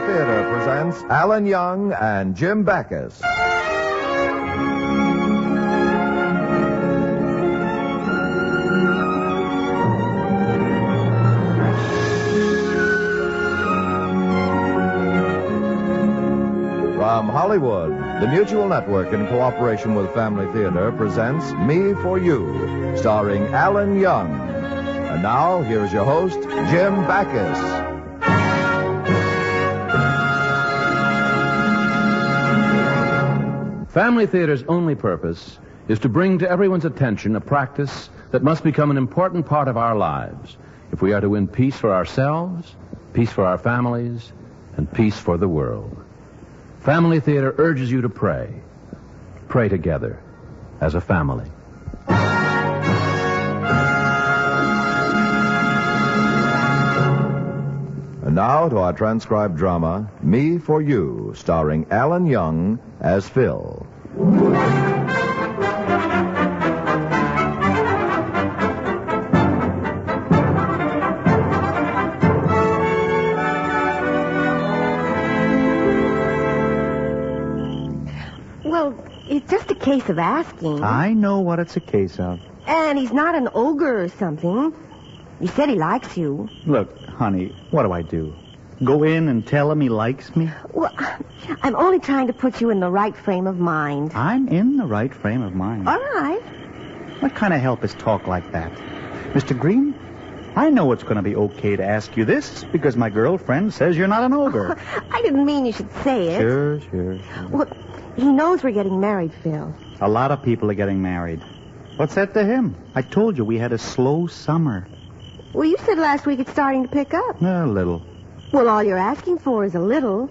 Theater presents Alan Young and Jim Backus. From Hollywood, the Mutual Network, in cooperation with Family Theater, presents Me for You, starring Alan Young. And now, here's your host, Jim Backus. Family Theater's only purpose is to bring to everyone's attention a practice that must become an important part of our lives if we are to win peace for ourselves, peace for our families, and peace for the world. Family Theater urges you to pray. Pray together as a family. And now to our transcribed drama, Me for You, starring Alan Young as Phil. Well, it's just a case of asking. I know what it's a case of. And he's not an ogre or something. You said he likes you. Look, honey, what do I do? Go in and tell him he likes me? Well, I'm only trying to put you in the right frame of mind. I'm in the right frame of mind. All right. What kind of help is talk like that? Mr. Green, I know it's going to be okay to ask you this because my girlfriend says you're not an ogre. I didn't mean you should say it. Sure. Well, he knows we're getting married, Phil. A lot of people are getting married. What's that to him? I told you we had a slow summer. Well, you said last week it's starting to pick up. A little. Well, all you're asking for is a little.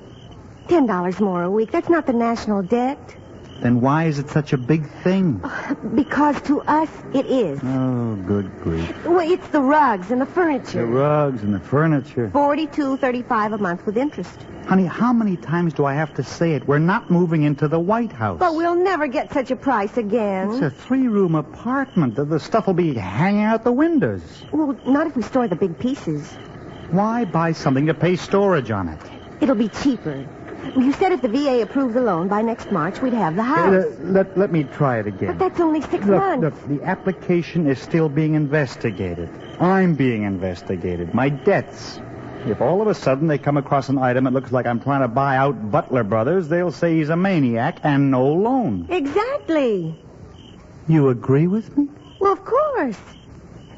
$10 more a week. That's not the national debt. Then why is it such a big thing? Because to us, it is. Oh, good grief. Well, it's the rugs and the furniture. The rugs and the furniture. $42.35 a month with interest. Honey, how many times do I have to say it? We're not moving into the White House. But we'll never get such a price again. It's a 3-room apartment. The stuff will be hanging out the windows. Well, not if we store the big pieces. Why buy something to pay storage on it? It'll be cheaper. You said if the VA approved the loan by next March, we'd have the house. Let me try it again. But that's only 6 months. Look, the application is still being investigated. I'm being investigated. My debts. If all of a sudden they come across an item that looks like I'm trying to buy out Butler Brothers, they'll say he's a maniac and no loan. Exactly. You agree with me? Well, of course.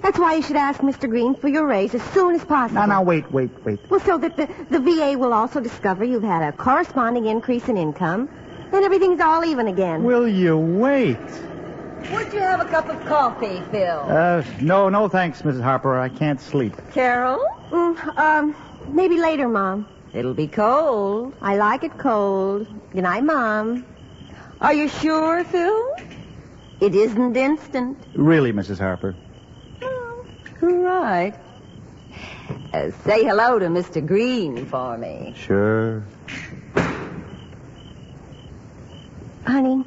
That's why you should ask Mr. Green for your raise as soon as possible. Now, wait. Well, so that the VA will also discover you've had a corresponding increase in income, and everything's all even again. Will you wait? Would you have a cup of coffee, Phil? No, thanks, Mrs. Harper. I can't sleep. Carol? Maybe later, Mom. It'll be cold. I like it cold. Good night, Mom. Are you sure, Phil? It isn't instant. Really, Mrs. Harper? Right. Say hello to Mr. Green for me. Sure. Honey,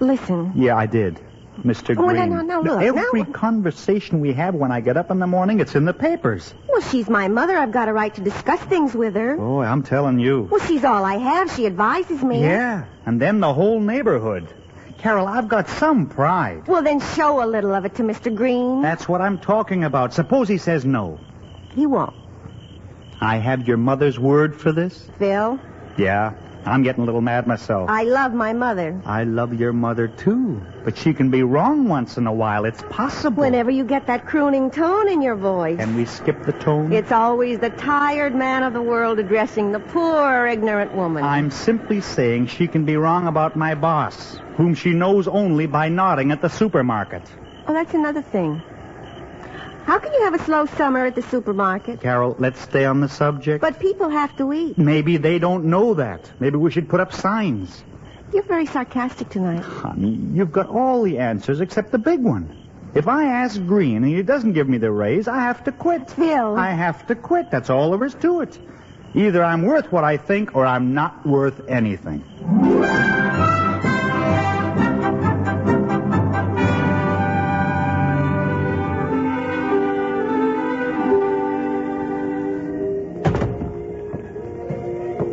listen. Yeah, I did. Mr. Oh, Green. no, look. Every conversation we have when I get up in the morning, it's in the papers. Well, she's my mother. I've got a right to discuss things with her. Oh, I'm telling you. Well, she's all I have. She advises me. Yeah, and then the whole neighborhood. Carol, I've got some pride. Well, then show a little of it to Mr. Green. That's what I'm talking about. Suppose he says no. He won't. I have your mother's word for this? Phil? Yeah, I'm getting a little mad myself. I love my mother. I love your mother, too. But she can be wrong once in a while. It's possible. Whenever you get that crooning tone in your voice. Can we skip the tone? It's always the tired man of the world addressing the poor, ignorant woman. I'm simply saying she can be wrong about my boss, whom she knows only by nodding at the supermarket. Oh, that's another thing. How can you have a slow summer at the supermarket? Carol, let's stay on the subject. But people have to eat. Maybe they don't know that. Maybe we should put up signs. You're very sarcastic tonight. Honey, you've got all the answers except the big one. If I ask Green and he doesn't give me the raise, I have to quit. Phil. I have to quit. That's all there is to it. Either I'm worth what I think or I'm not worth anything.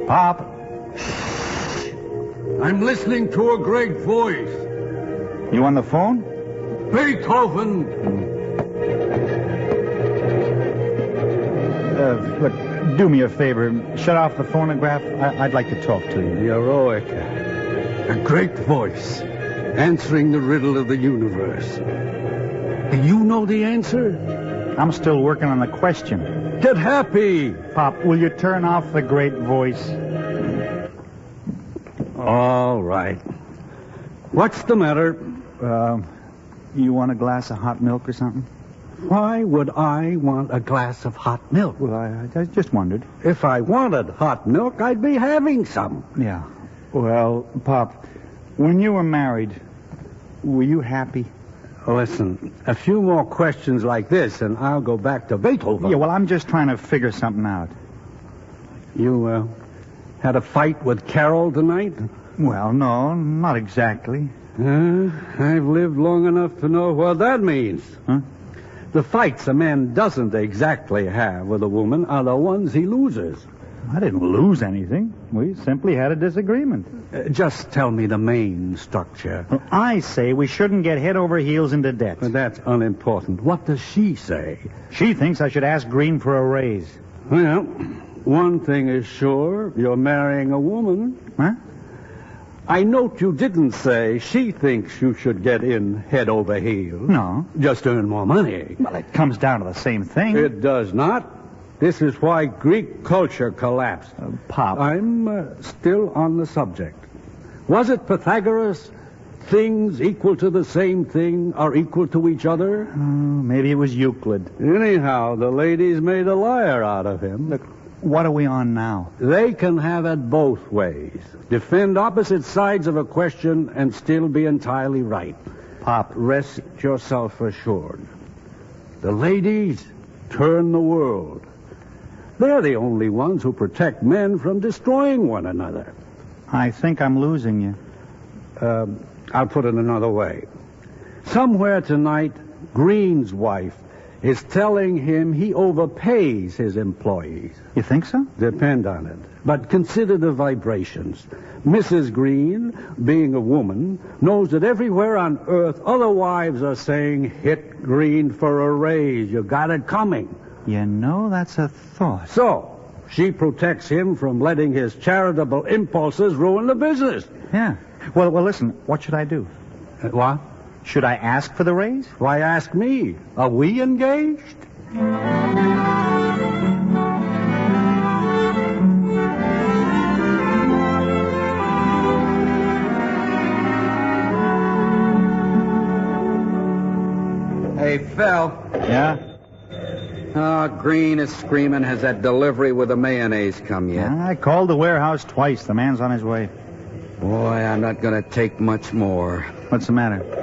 Pop. I'm listening to a great voice. You on the phone? Beethoven! Look, do me a favor. Shut off the phonograph. I'd like to talk to you. Heroic. A great voice. Answering the riddle of the universe. Do you know the answer? I'm still working on the question. Get happy! Pop, will you turn off the great voice? All right. What's the matter? You want a glass of hot milk or something? Why would I want a glass of hot milk? Well, I just wondered. If I wanted hot milk, I'd be having some. Yeah. Well, Pop, when you were married, were you happy? Listen, a few more questions like this, and I'll go back to Beethoven. Yeah, well, I'm just trying to figure something out. You, had a fight with Carol tonight? Well, no, not exactly. I've lived long enough to know what that means. Huh? The fights a man doesn't exactly have with a woman are the ones he loses. I didn't lose anything. We simply had a disagreement. Just tell me the main structure. Well, I say we shouldn't get head over heels into debt. But that's unimportant. What does she say? She thinks I should ask Green for a raise. Well, one thing is sure. You're marrying a woman. Huh? I note you didn't say she thinks you should get in head over heels. No. Just earn more money. Well, it comes down to the same thing. It does not. This is why Greek culture collapsed. Pop. I'm still on the subject. Was it Pythagoras? Things equal to the same thing are equal to each other? Maybe it was Euclid. Anyhow, the ladies made a liar out of him. Look, what are we on now? They can have it both ways. Defend opposite sides of a question and still be entirely right. Pop. Rest yourself assured. The ladies turn the world. They're the only ones who protect men from destroying one another. I think I'm losing you. I'll put it another way. Somewhere tonight, Green's wife is telling him he overpays his employees. You think so? Depend on it. But consider the vibrations. Mrs. Green, being a woman, knows that everywhere on earth other wives are saying, hit Green for a raise. You got it coming. You know, that's a thought. So, she protects him from letting his charitable impulses ruin the business. Yeah. Well, listen, what should I do? What? Should I ask for the raise? Why ask me? Are we engaged? Hey, Phil. Yeah? Oh, Green is screaming. Has that delivery with the mayonnaise come yet? I called the warehouse twice. The man's on his way. Boy, I'm not going to take much more. What's the matter?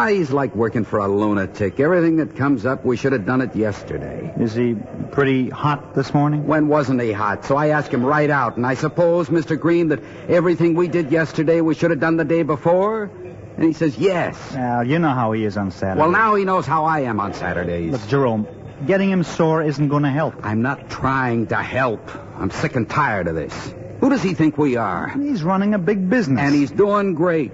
He's like working for a lunatic. Everything that comes up, we should have done it yesterday. Is he pretty hot this morning? When wasn't he hot? So I asked him right out. And I suppose, Mr. Green, that everything we did yesterday we should have done the day before? And he says, yes. Well, you know how he is on Saturday. Well, now he knows how I am on Saturdays. Look, Jerome, getting him sore isn't going to help. I'm not trying to help. I'm sick and tired of this. Who does he think we are? He's running a big business. And he's doing great.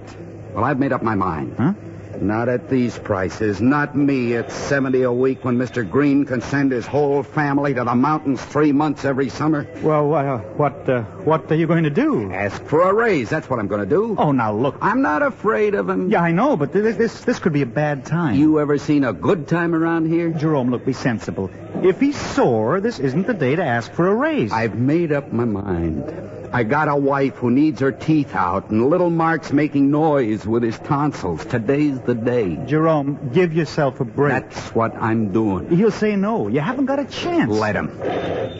Well, I've made up my mind. Huh? Not at these prices. Not me at $70 a week when Mr. Green can send his whole family to the mountains 3 months every summer. Well, what are you going to do? Ask for a raise. That's what I'm going to do. Oh, now look. I'm not afraid of him. Yeah, I know, but this could be a bad time. You ever seen a good time around here? Jerome, look, be sensible. If he's sore, this isn't the day to ask for a raise. I've made up my mind. I got a wife who needs her teeth out, and little Mark's making noise with his tonsils. Today's the day. Jerome, give yourself a break. That's what I'm doing. He'll say no. You haven't got a chance. Let him.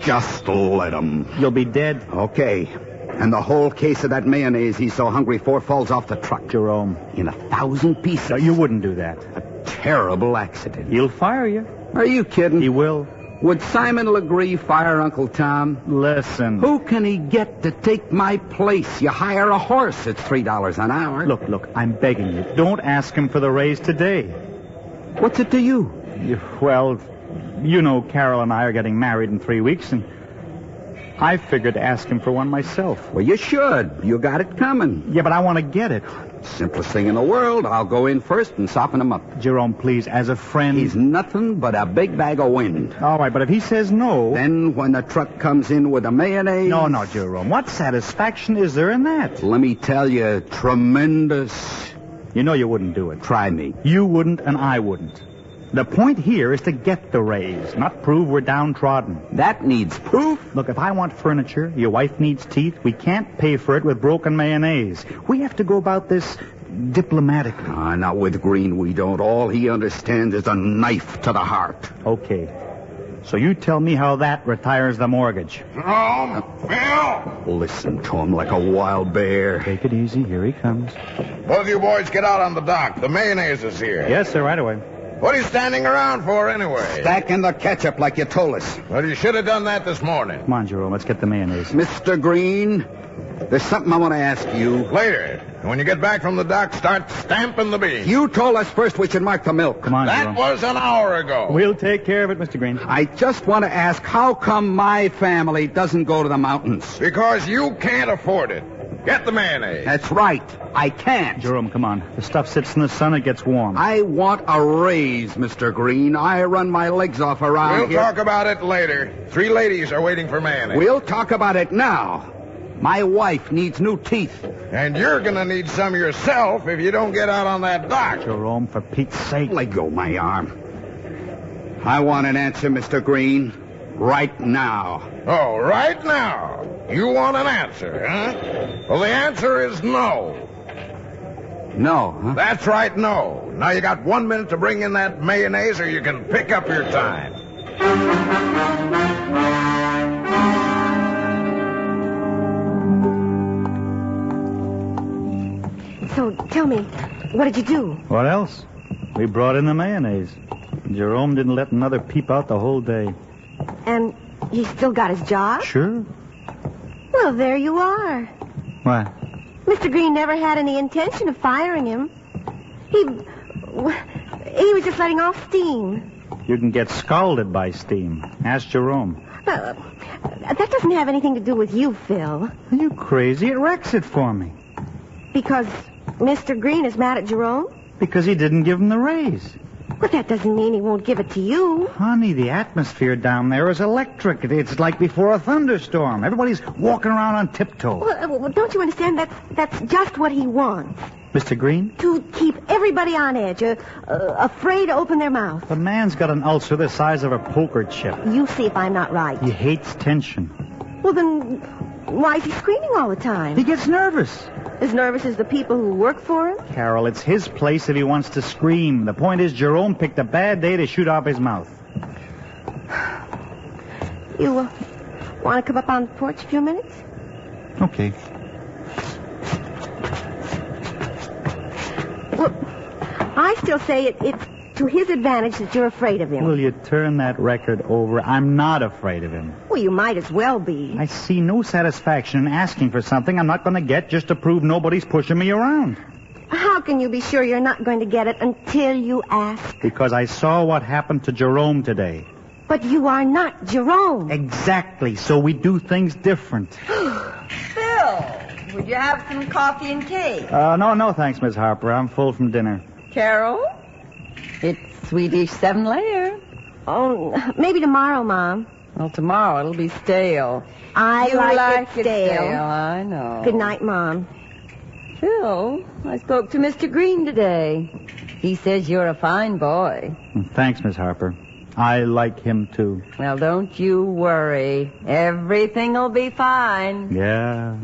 Just let him. You'll be dead. Okay. And the whole case of that mayonnaise he's so hungry for falls off the truck. Jerome. In 1,000 pieces. No, you wouldn't do that. A terrible accident. He'll fire you. Are you kidding? He will. Would Simon Legree fire Uncle Tom? Listen. Who can he get to take my place? You hire a horse at $3 an hour. Look, I'm begging you. Don't ask him for the raise today. What's it to you? Well, you know Carol and I are getting married in 3 weeks, and I figured to ask him for one myself. Well, you should. You got it coming. Yeah, but I want to get it. Simplest thing in the world. I'll go in first and soften him up. Jerome, please, as a friend... He's nothing but a big bag of wind. All right, but if he says no... Then when the truck comes in with the mayonnaise... No, Jerome. What satisfaction is there in that? Let me tell you, tremendous. You know you wouldn't do it. Try me. You wouldn't and I wouldn't. The point here is to get the raise, not prove we're downtrodden. That needs proof. Look, if I want furniture, your wife needs teeth, we can't pay for it with broken mayonnaise. We have to go about this diplomatically. Not with Green, we don't. All he understands is a knife to the heart. Okay. So you tell me how that retires the mortgage. Jerome, Phil! Listen to him like a wild bear. Take it easy. Here he comes. Both of you boys get out on the dock. The mayonnaise is here. Yes, sir, right away. What are you standing around for anyway? Stacking the ketchup like you told us. Well, you should have done that this morning. Come on, Jerome, let's get the mayonnaise. Mr. Green, there's something I want to ask you. Later. When you get back from the dock, start stamping the beans. You told us first we should mark the milk. Come on, That Jerome. was an hour ago. We'll take care of it, Mr. Green. I just want to ask, how come my family doesn't go to the mountains? Because you can't afford it. Get the mayonnaise. That's right. I can't. Jerome, come on. The stuff sits in the sun, it gets warm. I want a raise, Mr. Green. I run my legs off around We'll here. talk about it later. 3 ladies are waiting for mayonnaise. We'll talk about it now. My wife needs new teeth. And you're going to need some yourself if you don't get out on that dock. Jerome, for Pete's sake. Let go of my arm. I want an answer, Mr. Green. Right now. Oh, right now. You want an answer, huh? Well, the answer is no. No, huh? That's right, no. Now you got 1 minute to bring in that mayonnaise or you can pick up your time. So, tell me, what did you do? What else? We brought in the mayonnaise. Jerome didn't let another peep out the whole day. And he still got his job? Sure. Well, there you are. What? Mr. Green never had any intention of firing him. He was just letting off steam. You can get scalded by steam. Ask Jerome. That doesn't have anything to do with you, Phil. Are you crazy? It wrecks it for me. Because Mr. Green is mad at Jerome? Because he didn't give him the raise. But that doesn't mean he won't give it to you. Honey, the atmosphere down there is electric. It's like before a thunderstorm. Everybody's walking around on tiptoe. Well, don't you understand? That's just what he wants. Mr. Green? To keep everybody on edge, afraid to open their mouth. The man's got an ulcer the size of a poker chip. You see if I'm not right. He hates tension. Well, then why is he screaming all the time? He gets nervous. As nervous as the people who work for him? Carol, it's his place if he wants to scream. The point is Jerome picked a bad day to shoot off his mouth. You want to come up on the porch a few minutes? Okay. Well, I still say it's to his advantage that you're afraid of him. Will you turn that record over? I'm not afraid of him. Well, you might as well be. I see no satisfaction in asking for something I'm not going to get just to prove nobody's pushing me around. How can you be sure you're not going to get it until you ask? Because I saw what happened to Jerome today. But you are not Jerome. Exactly, so we do things different. Phil, would you have some coffee and cake? No, thanks, Miss Harper. I'm full from dinner. Carol? It's Swedish 7-layer. Oh, maybe tomorrow, Mom. Well, tomorrow it'll be stale. I like it stale. I know. Good night, Mom. Phil, I spoke to Mr. Green today. He says you're a fine boy. Thanks, Miss Harper. I like him, too. Well, don't you worry. Everything'll be fine. Yeah.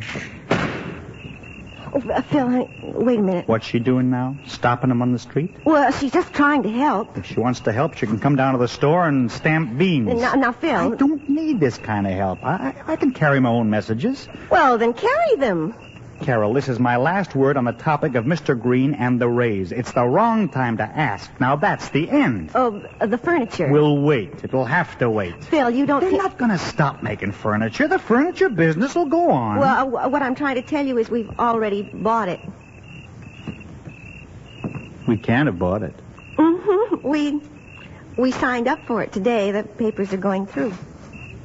Oh, Phil, honey, wait a minute. What's she doing now? Stopping him on the street? Well, she's just trying to help. If she wants to help, she can come down to the store and stamp beans. Now, Phil. I don't need this kind of help. I can carry my own messages. Well, then carry them. Carol, this is my last word on the topic of Mr. Green and the raise. It's the wrong time to ask. Now, that's the end. Oh, the furniture. We'll wait. It'll have to wait. Phil, you don't They're think... not going to stop making furniture. The furniture business will go on. Well, what I'm trying to tell you is we've already bought it. We can't have bought it. Mm-hmm. We signed up for it today. The papers are going through.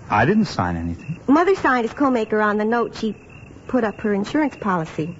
I didn't sign anything. Mother signed as co-maker on the note she put up her insurance policy.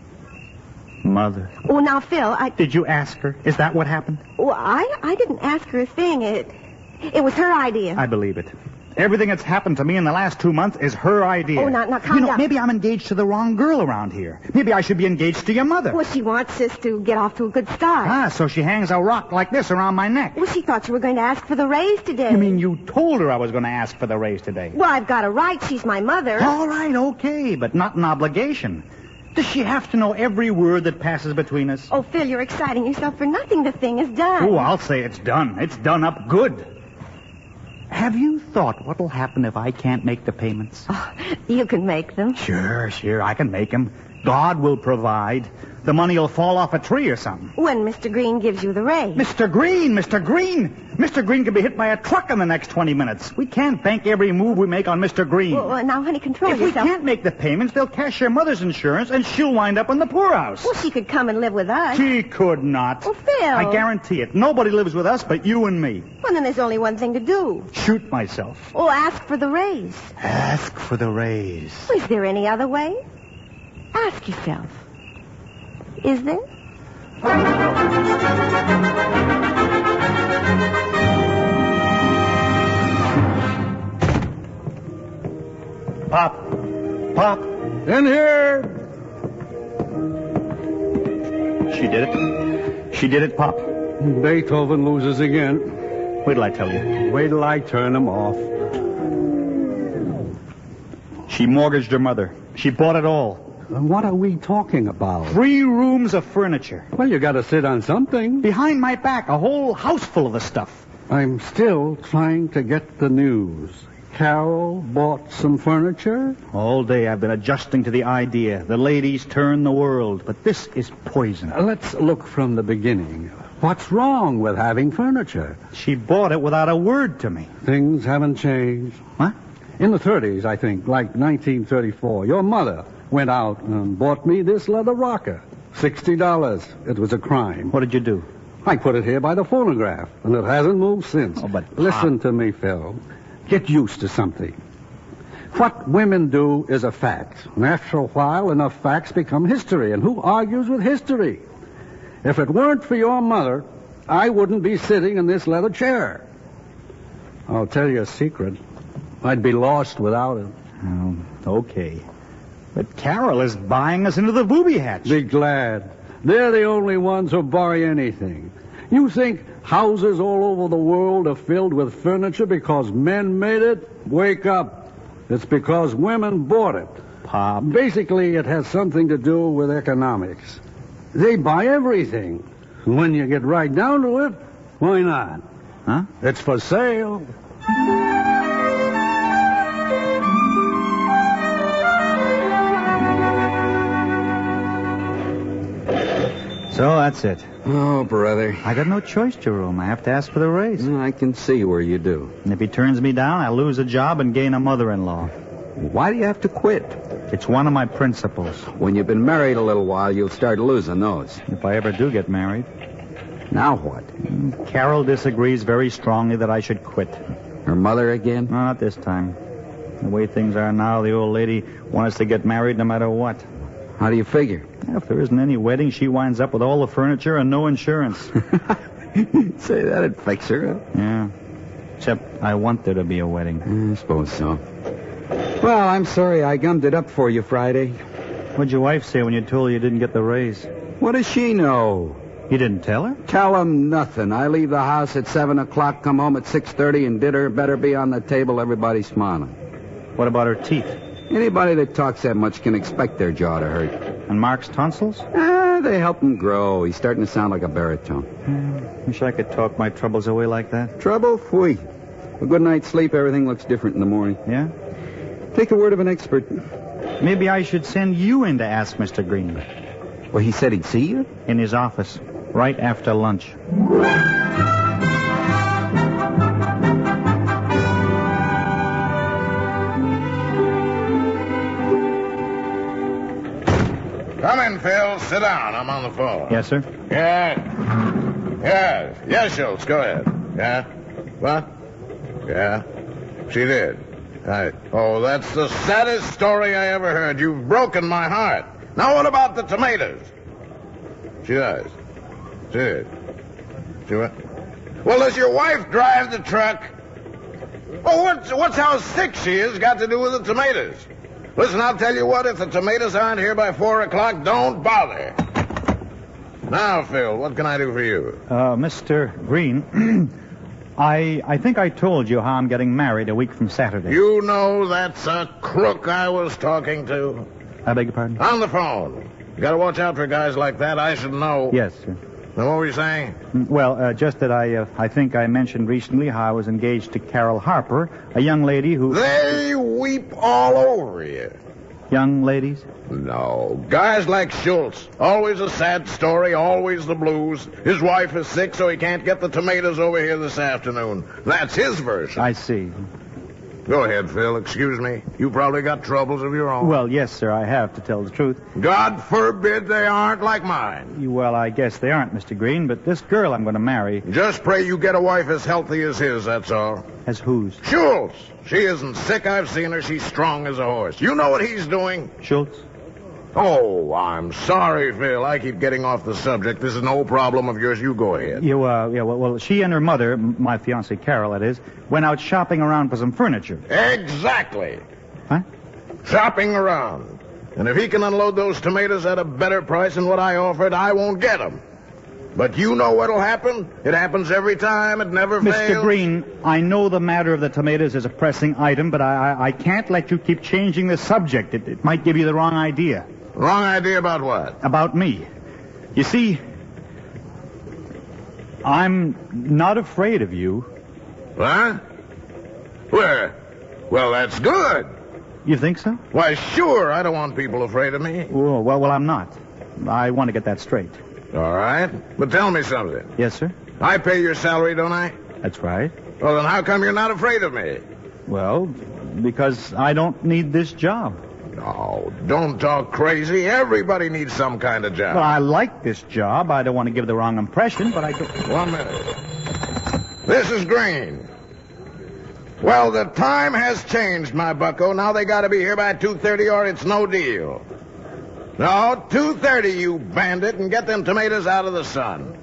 Mother. Oh, now, Phil, Did you ask her? Is that what happened? Well, I didn't ask her a thing. It was her idea. I believe it. Everything that's happened to me in the last 2 months is her idea. Oh, now, calm down. Maybe I'm engaged to the wrong girl around here. Maybe I should be engaged to your mother. Well, she wants us to get off to a good start. So she hangs a rock like this around my neck. Well, she thought you were going to ask for the raise today. You mean you told her I was going to ask for the raise today? Well, I've got a right. She's my mother. All right, okay, but not an obligation. Does she have to know every word that passes between us? Oh, Phil, you're exciting yourself for nothing. The thing is done. Oh, I'll say it's done. It's done up good. Have you thought what'll happen if I can't make the payments? Oh, you can make them. Sure, I can make them. God will provide. The money will fall off a tree or something. When Mr. Green gives you the raise. Mr. Green! Mr. Green could be hit by a truck in the next 20 minutes. We can't bank every move we make on Mr. Green. Well, now, honey, control if yourself. If we can't make the payments, they'll cash your mother's insurance, and she'll wind up in the poorhouse. Well, she could come and live with us. She could not. Well, Phil. I guarantee it. Nobody lives with us but you and me. Well, then there's only one thing to do. Shoot myself. Oh, ask for the raise. Ask for the raise. Well, is there any other way? Ask yourself. Is there? Pop. In here. She did it, Pop. Beethoven loses again. Wait till I tell you. Wait till I turn him off. She mortgaged her mother. She bought it all. What are we talking about? 3 rooms of furniture. Well, you got to sit on something. Behind my back, a whole house full of the stuff. I'm still trying to get the news. Carol bought some furniture? All day I've been adjusting to the idea. The ladies turn the world, but this is poison. Let's look from the beginning. What's wrong with having furniture? She bought it without a word to me. Things haven't changed. What? In the 30s, I think, like 1934, your mother went out and bought me this leather rocker. $60. It was a crime. What did you do? I put it here by the phonograph, and it hasn't moved since. Oh, but listen to me, Phil. Get used to something. What women do is a fact. And after a while, enough facts become history. And who argues with history? If it weren't for your mother, I wouldn't be sitting in this leather chair. I'll tell you a secret. I'd be lost without it. Oh, okay. But Carol is buying us into the booby hatch. Be glad. They're the only ones who buy anything. You think houses all over the world are filled with furniture because men made it? Wake up. It's because women bought it. Pop. Basically, it has something to do with economics. They buy everything. And when you get right down to it, why not? Huh? It's for sale. So that's it. Oh, brother. I got no choice, Jerome. I have to ask for the raise. I can see where you do. And if he turns me down, I'll lose a job and gain a mother-in-law. Why do you have to quit? It's one of my principles. When you've been married a little while, you'll start losing those. If I ever do get married. Now what? Carol disagrees very strongly that I should quit. Her mother again? No, not this time. The way things are now, the old lady wants us to get married no matter what. How do you figure? If there isn't any wedding, she winds up with all the furniture and no insurance. Say that'd fix her. Yeah. Except I want there to be a wedding. I suppose so. Well, I'm sorry I gummed it up for you Friday. What'd your wife say when you told her you didn't get the raise? What does she know? You didn't tell her? Tell him nothing. I leave the house at 7 o'clock, come home at 6:30, and dinner better be on the table. Everybody's smiling. What about her teeth? Anybody that talks that much can expect their jaw to hurt. And Mark's tonsils? They help him grow. He's starting to sound like a baritone. Wish I could talk my troubles away like that. Trouble? Fui. A good night's sleep, everything looks different in the morning. Yeah? Take the word of an expert. Maybe I should send you in to ask Mr. Green. Well, he said he'd see you? In his office, right after lunch. Come in, Phil. Sit down. I'm on the phone. Yes, sir? Yes, Schultz. Go ahead. Yeah? What? Yeah? She did. Oh, that's the saddest story I ever heard. You've broken my heart. Now, what about the tomatoes? She does. She did. She what? Well, does your wife drive the truck? Oh, what's how sick she is got to do with the tomatoes? Listen, I'll tell you what. If the tomatoes aren't here by 4 o'clock, don't bother. Now, Phil, what can I do for you? Mr. Green, I think I told you how I'm getting married a week from Saturday. You know that's a crook I was talking to. I beg your pardon? On the phone. You gotta watch out for guys like that. I should know. Yes, sir. Now, what were you saying? Well, just that I think I mentioned recently how I was engaged to Carol Harper, a young lady who... They weep all over you. Young ladies? No. Guys like Schultz. Always a sad story, always the blues. His wife is sick, so he can't get the tomatoes over here this afternoon. That's his version. I see. Go ahead, Phil. Excuse me. You probably got troubles of your own. Well, yes, sir, I have, to tell the truth. God forbid they aren't like mine. Well, I guess they aren't, Mr. Green, but this girl I'm going to marry... Just pray you get a wife as healthy as his, that's all. As whose? Schultz. She isn't sick. I've seen her. She's strong as a horse. You know what he's doing? Schultz? Oh, I'm sorry, Phil. I keep getting off the subject. This is no problem of yours. You go ahead. Well, she and her mother, my fiancée Carol, that is, went out shopping around for some furniture. Exactly. Huh? Shopping around. And if he can unload those tomatoes at a better price than what I offered, I won't get them. But you know what'll happen? It happens every time. It never fails. Mr. Green, I know the matter of the tomatoes is a pressing item, but I can't let you keep changing the subject. It might give you the wrong idea. Wrong idea about what? About me. You see, I'm not afraid of you. What? Well, that's good. You think so? Why, sure. I don't want people afraid of me. Well, I'm not. I want to get that straight. All right. But tell me something. Yes, sir? I pay your salary, don't I? That's right. Well, then how come you're not afraid of me? Well, because I don't need this job. Oh, don't talk crazy. Everybody needs some kind of job. Well, I like this job. I don't want to give the wrong impression, but I do... 1 minute. This is Green. Well, the time has changed, my bucko. Now they got to be here by 2:30 or it's no deal. No, 2:30, you bandit, and get them tomatoes out of the sun.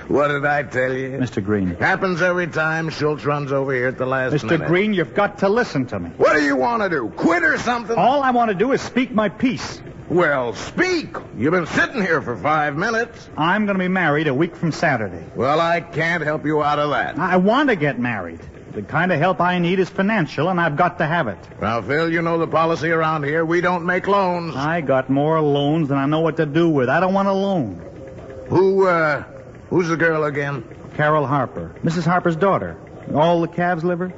What did I tell you? Mr. Green. Happens every time Schultz runs over here at the last minute. Mr. Green, you've got to listen to me. What do you want to do? Quit or something? All I want to do is speak my piece. Well, speak. You've been sitting here for 5 minutes. I'm going to be married a week from Saturday. Well, I can't help you out of that. I want to get married. The kind of help I need is financial, and I've got to have it. Now, Phil, you know the policy around here. We don't make loans. I got more loans than I know what to do with. I don't want a loan. Who's the girl again? Carol Harper. Mrs. Harper's daughter. All the calves live her?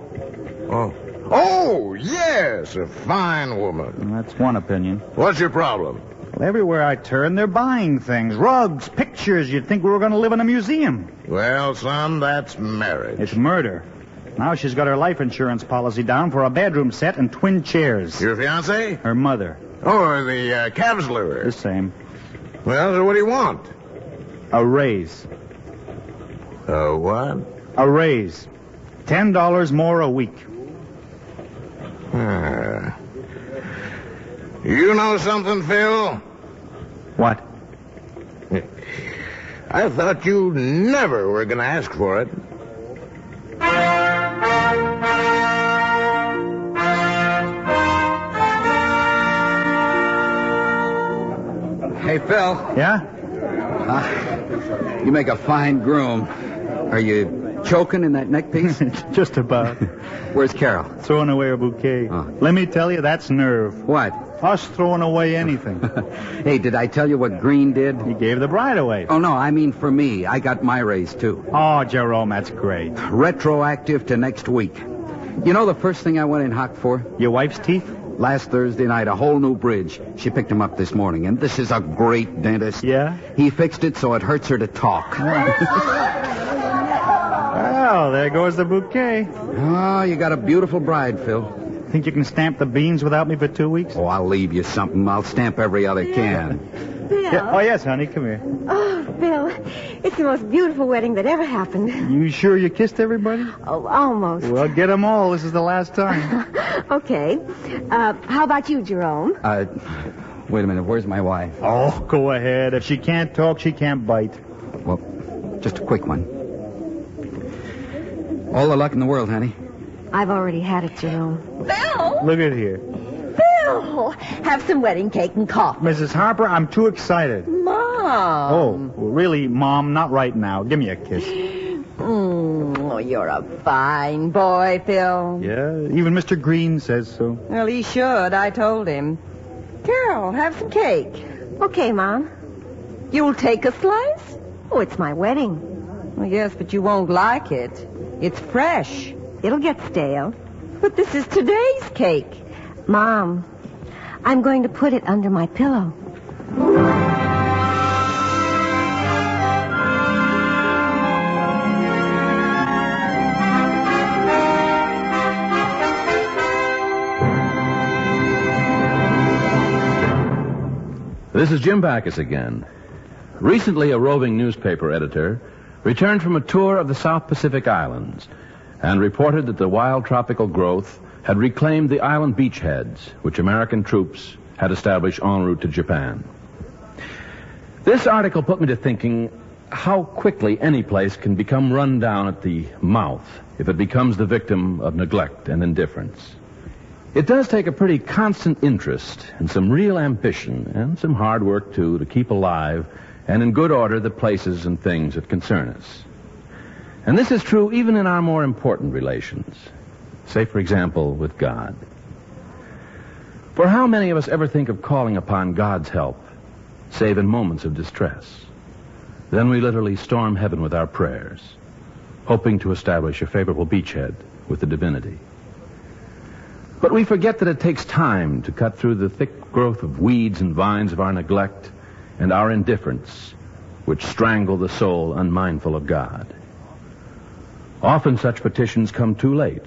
Oh, yes, a fine woman. Well, that's one opinion. What's your problem? Well, everywhere I turn, they're buying things. Rugs, pictures. You'd think we were going to live in a museum. Well, son, that's marriage. It's murder. Now she's got her life insurance policy down for a bedroom set and twin chairs. Your fiancée? Her mother. Oh, the calves liver. The same. Well, so what do you want? A raise. What? A raise. $10 more a week. You know something, Phil? What? I thought you never were going to ask for it. Hey, Phil. Yeah? You make a fine groom. Are you choking in that neck piece? Just about. Where's Carol? Throwing away a bouquet. Oh. Let me tell you, that's nerve. What? Us throwing away anything. Hey, did I tell you what Green did? He gave the bride away. Oh, no, I mean for me. I got my raise, too. Oh, Jerome, that's great. Retroactive to next week. You know the first thing I went in hot for? Your wife's teeth? Last Thursday night, a whole new bridge. She picked him up this morning, and this is a great dentist. Yeah? He fixed it so it hurts her to talk. Well, there goes the bouquet. Oh, you got a beautiful bride, Phil. think you can stamp the beans without me for 2 weeks? Oh, I'll leave you something. I'll stamp every other can. Bill. Yeah. Oh, yes, honey, come here. Oh, Bill, it's the most beautiful wedding that ever happened. You sure you kissed everybody? Oh, almost. Well, get them all. This is the last time. Okay. How about you, Jerome? Wait a minute. Where's my wife? Oh, go ahead. If she can't talk, she can't bite. Well, just a quick one. All the luck in the world, honey. I've already had it, Jerome. Bill! Look at here. Bill! Have some wedding cake and coffee. Mrs. Harper, I'm too excited. Mom! Oh, well, really, Mom, not right now. Give me a kiss. Oh, you're a fine boy, Phil. Yeah, even Mr. Green says so. Well, he should. I told him. Carol, have some cake. Okay, Mom. You'll take a slice? Oh, it's my wedding. Well, yes, but you won't like it. It's fresh. It'll get stale. But this is today's cake. Mom, I'm going to put it under my pillow. This is Jim Backus again. Recently, a roving newspaper editor returned from a tour of the South Pacific Islands and reported that the wild tropical growth had reclaimed the island beachheads, which American troops had established en route to Japan. This article put me to thinking how quickly any place can become run down at the mouth if it becomes the victim of neglect and indifference. It does take a pretty constant interest and some real ambition and some hard work, too, to keep alive and in good order the places and things that concern us. And this is true even in our more important relations. Say, for example, with God. For how many of us ever think of calling upon God's help, save in moments of distress? Then we literally storm heaven with our prayers, hoping to establish a favorable beachhead with the divinity. But we forget that it takes time to cut through the thick growth of weeds and vines of our neglect and our indifference, which strangle the soul unmindful of God. Often such petitions come too late,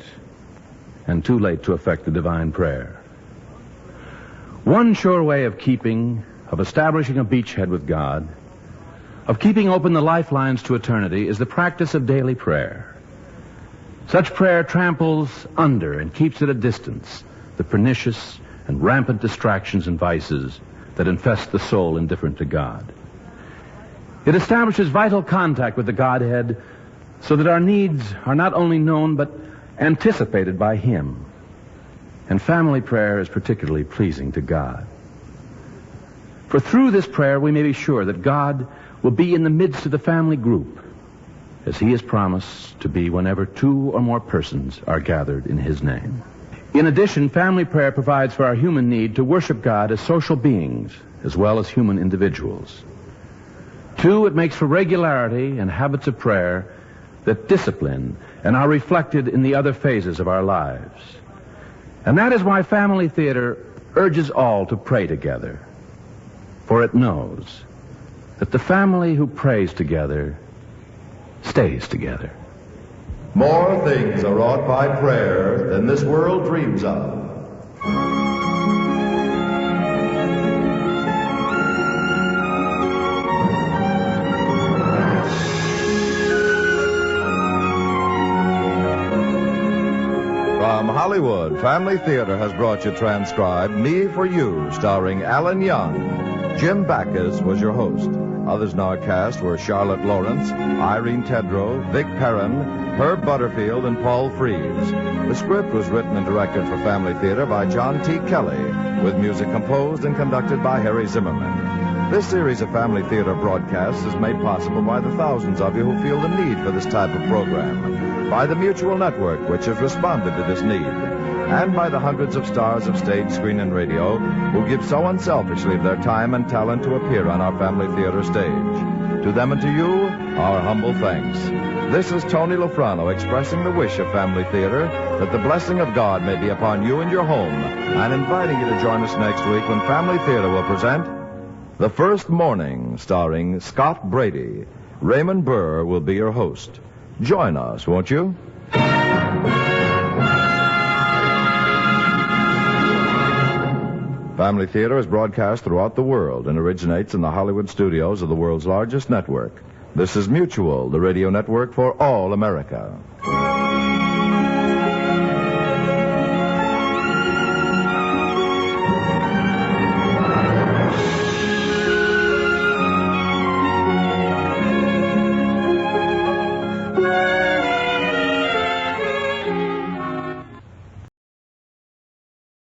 and too late to effect the divine prayer. One sure way of establishing a beachhead with God, of keeping open the lifelines to eternity, is the practice of daily prayer. Such prayer tramples under and keeps at a distance the pernicious and rampant distractions and vices that infest the soul indifferent to God. It establishes vital contact with the Godhead so that our needs are not only known but anticipated by Him. And family prayer is particularly pleasing to God. For through this prayer we may be sure that God will be in the midst of the family group, as He has promised to be whenever two or more persons are gathered in His name. In addition, family prayer provides for our human need to worship God as social beings as well as human individuals. Two, it makes for regularity and habits of prayer that discipline and are reflected in the other phases of our lives. And that is why family theater urges all to pray together, for it knows that the family who prays together stays together. More things are wrought by prayer than this world dreams of. From Hollywood, Family Theater has brought you transcribed Me for You, starring Alan Young. Jim Backus was your host. Others in our cast were Charlotte Lawrence, Irene Tedrow, Vic Perrin, Herb Butterfield, and Paul Frees. The script was written and directed for Family Theater by John T. Kelly, with music composed and conducted by Harry Zimmerman. This series of Family Theater broadcasts is made possible by the thousands of you who feel the need for this type of program, by the Mutual Network, which has responded to this need, and by the hundreds of stars of stage, screen, and radio who give so unselfishly of their time and talent to appear on our Family Theater stage. To them and to you, our humble thanks. This is Tony Lofrano expressing the wish of Family Theater that the blessing of God may be upon you and your home, and inviting you to join us next week when Family Theater will present The First Morning, starring Scott Brady. Raymond Burr will be your host. Join us, won't you? Family Theater is broadcast throughout the world and originates in the Hollywood studios of the world's largest network. This is Mutual, the radio network for all America.